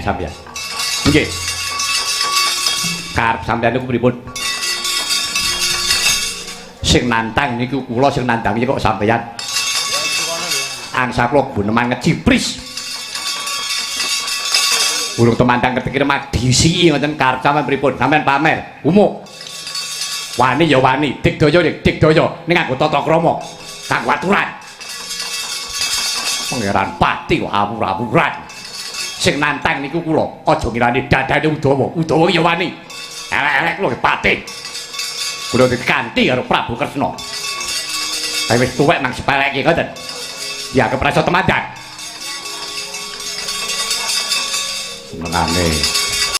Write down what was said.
sampeyan. Nggih. Karep sampeyan niku pripun? Sing nantang niku kula sing nandhangi kok sampeyan. Angsa kula guneman ngecipris. Urung temandang ketikir madisi ngoten karep sampeyan pripun? Sampeyan pamer, umuk. Wani ya wani, digdaya ning nganggo tata krama, kanggo aturan. Pangeran Pati kok awur-awuran. Sing nantang niku kula, aja ngirani dadane Udawa. Udawa ya wani. Elek-elek lho Pati. Kula dikanthi karo Prabu Kresna. Tapi wis tuwek nang sepelek iki ngoten. Ya keprasa temandang. Senengane